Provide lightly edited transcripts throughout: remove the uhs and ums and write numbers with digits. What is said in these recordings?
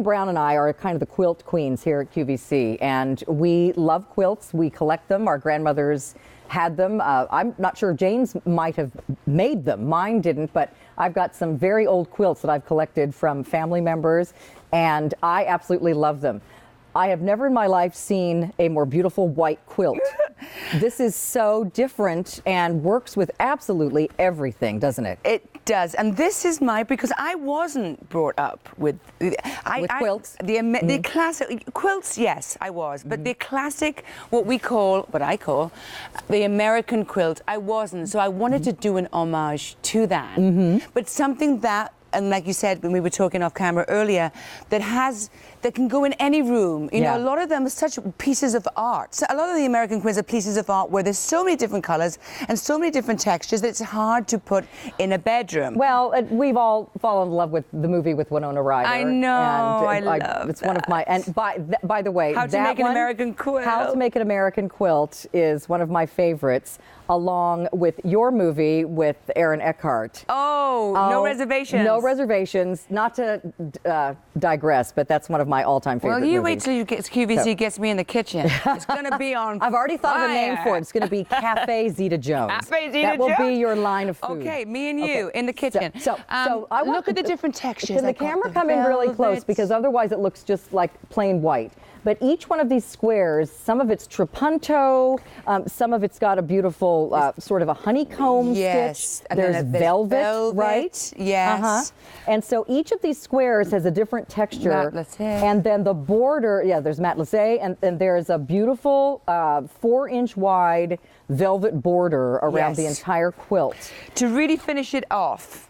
Jane Brown and I are kind of the quilt queens here at QVC, and we love quilts. We collect them. Our grandmothers had them. I'm not sure, Jane's might have made them. Mine didn't, but I've got some very old quilts that I've collected from family members, and I absolutely love them. I have never in my life seen a more beautiful white quilt. This is so different and works with absolutely everything, doesn't it? It does, and this is because I wasn't brought up with quilts. The classic quilts. Yes, I was, but the classic, what I call, the American quilt, I wasn't. So I wanted to do an homage to that, but something that. And like you said when we were talking off camera earlier, that can go in any room. You know, a lot of them are such pieces of art. So a lot of the American quilts are pieces of art where there's so many different colors and so many different textures that it's hard to put in a bedroom. Well, we've all fallen in love with the movie with Winona Ryder. I know, and I love it's one of my. And by the way, How to Make an American Quilt. How to Make an American Quilt is one of my favorites, along with your movie with Aaron Eckhart. Oh, No Reservations. No Reservations. Not to digress, but that's one of my all-time favorite movies. Well, you movies. wait till QVC gets me in the kitchen. It's going to be on I've already thought of a name for it. It's going to be Casa Zeta-Jones. Casa Zeta-Jones. That will be your line of food. Okay, me and you in the kitchen. So I look at the different textures. Can the camera come in really close, because otherwise it looks just like plain white. But each one of these squares, some of it's trapunto, some of it's got a beautiful sort of a honeycomb stitch. And there's velvet, right? Yes. And so each of these squares has a different texture. Matelassé. And then the border, there's matelassé, and there's a beautiful 4-inch wide velvet border around the entire quilt. To really finish it off.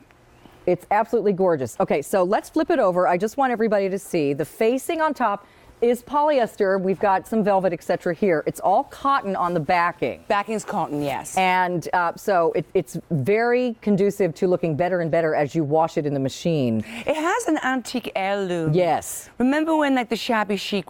It's absolutely gorgeous. Okay, so let's flip it over. I just want everybody to see the facing on top is polyester. We've got some velvet, etc. here. It's all cotton on the backing. Backing's cotton, yes. And so it's very conducive to looking better and better as you wash it in the machine. It has an antique heirloom. Yes. Remember when like the shabby chic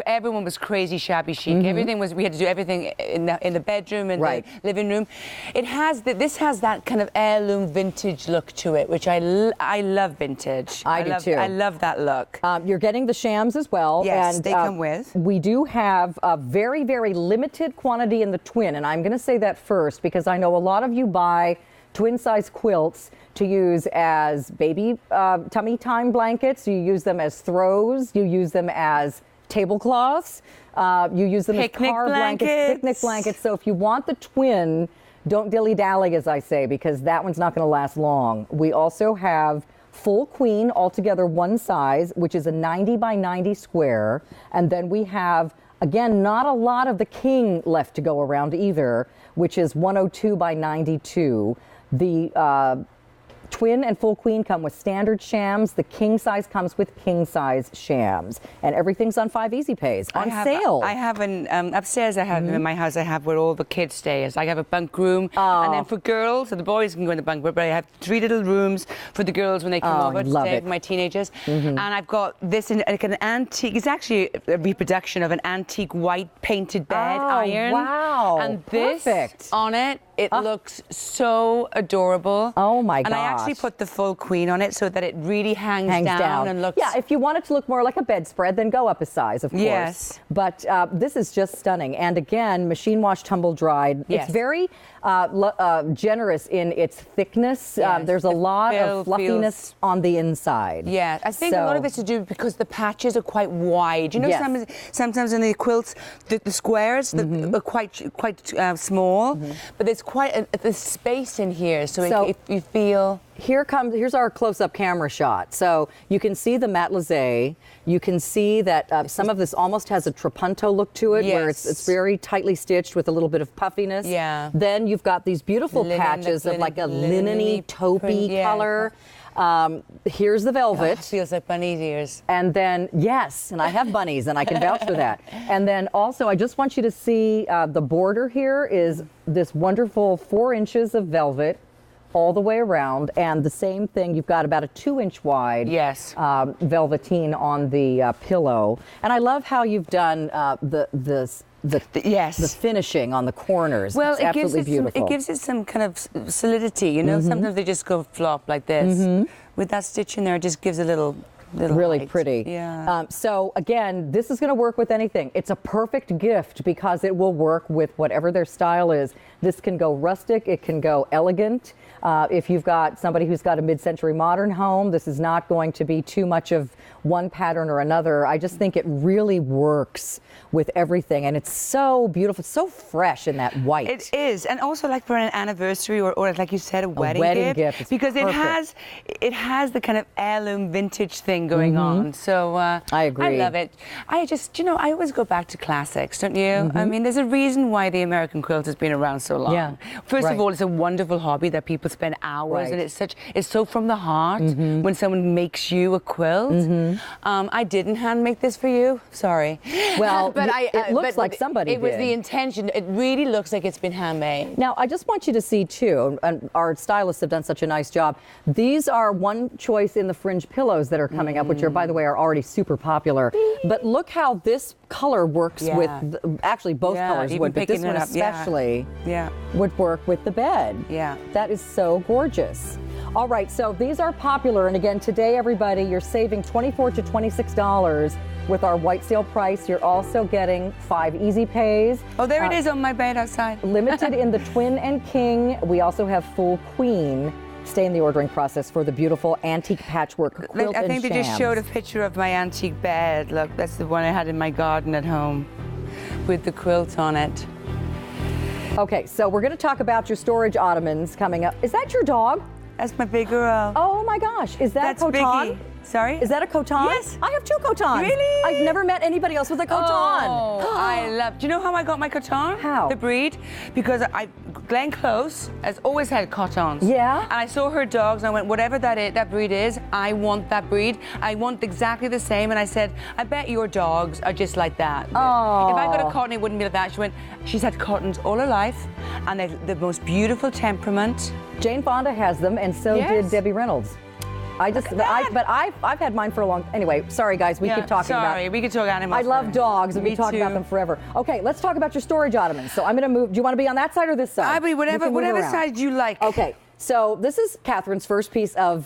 everyone was crazy shabby chic. Everything we had to do everything in the bedroom and the living room. This has that kind of heirloom vintage look to it, which I love vintage. I do too. I love that look. You're getting the shams as well. Yes. And, they come with. We do have a very, very limited quantity in the twin, and I'm going to say that first because I know a lot of you buy twin-size quilts to use as baby tummy time blankets. You use them as throws. You use them as tablecloths. You use them as car blankets, picnic blankets. So if you want the twin, don't dilly-dally, as I say, because that one's not going to last long. We also have full queen, altogether one size, which is a 90 by 90 square. And then we have, again, not a lot of the king left to go around either, which is 102 by 92. The twin and full queen come with standard shams. The king size comes with king size shams. And everything's on 5 Easy Pays on sale. I have upstairs I have in my house, I have where all the kids stay. I have a bunk room. And then for girls, so the boys can go in the bunk room, but I have 3 little rooms for the girls when they come over to stay with my teenagers. And I've got this in like an antique, it's actually a reproduction of an antique white painted bed iron. Wow. And this on it, it looks so adorable. Oh my gosh. And I actually put the full queen on it so that it really hangs down and looks... Yeah, if you want it to look more like a bedspread, then go up a size, of course. Yes. But this is just stunning. And again, machine washed, tumble dried. Yes. It's very generous in its thickness. Yes. There's a lot of fluffiness on the inside. Yeah, I think a lot of it's to do because the patches are quite wide. You know, sometimes in the quilts, the squares are quite small, but there's quite a space in here, so if you feel... Here's our close-up camera shot. So you can see the matelassé. You can see that some of this almost has a trapunto look to it, where it's very tightly stitched with a little bit of puffiness. Yeah. Then you've got these beautiful patches of like a linen-y, taupey color. Here's the velvet. It feels like bunny's ears. And then, yes, and I have bunnies, and I can vouch for that. And then also, I just want you to see the border here is this wonderful 4 inches of velvet all the way around, and the same thing, you've got about a 2-inch wide velveteen on the pillow. And I love how you've done the finishing on the corners. Well, it's absolutely beautiful. It gives it some kind of solidity, you know. Sometimes they just go flop like this. With that stitch in there, it just gives a little little really height. pretty. Yeah. So again, this is going to work with anything. It's a perfect gift because it will work with whatever their style is. This can go rustic, it can go elegant. If you've got somebody who's got a mid-century modern home, this is not going to be too much of one pattern or another. I just think it really works with everything, and it's so beautiful, so fresh in that white. It is, and also like for an anniversary or like you said, a wedding gift. It's because perfect. it has the kind of heirloom vintage thing going on. So I agree. I love it. I just, I always go back to classics, don't you? I mean, there's a reason why the American quilt has been around so long. Yeah. First Right. of all, it's a wonderful hobby that people spend hours, Right. and it's so from the heart when someone makes you a quilt. I didn't hand make this for you. Sorry. Well, it looks like somebody It was did. the intention. It really looks like it's been handmade. Now, I just want you to see, too, and our stylists have done such a nice job. These are one choice in the fringe pillows that are coming up, which are, by the way, are already super popular. But look how this color works with, actually both colors even would, but this picking one it up, especially Yeah. would work with the bed. Yeah. That is so gorgeous. All right, so these are popular, and again, today, everybody, you're saving $24 to $26 with our white sale price. You're also getting 5 easy pays. Oh, there it is on my bed outside. Limited in the twin and king. We also have full queen. Stay in the ordering process for the beautiful antique patchwork quilt I think and they just shams. showed a picture of my antique bed. Look, that's the one I had in my garden at home with the quilt on it. Okay, so we're going to talk about your storage ottomans coming up. Is that your dog? That's my big girl. Oh my gosh, is that That's a Coton? Biggie. Sorry? Is that a Coton? Yes. I have 2 Cotons. Really? I've never met anybody else with a Coton. Oh, I love. Do you know how I got my Coton? How? The breed? Because Glenn Close has always had Cotons. Yeah? And I saw her dogs, and I went, whatever that breed is, I want that breed. I want exactly the same. And I said, I bet your dogs are just like that. Oh. If I got a Coton, it wouldn't be like that. She went, she's had Cotons all her life, and they're the most beautiful temperament. Jane Fonda has them, and so Yes. did Debbie Reynolds. I've had mine for a long. Anyway, sorry guys, we keep talking about. Sorry, we could talk animals. I love dogs, and we Me talk about too. them forever. Okay, let's talk about your storage ottomans. So I'm going to move. Do you want to be on that side or this side? I mean, You can move whatever around. side you like. Okay, so this is Catherine's first piece of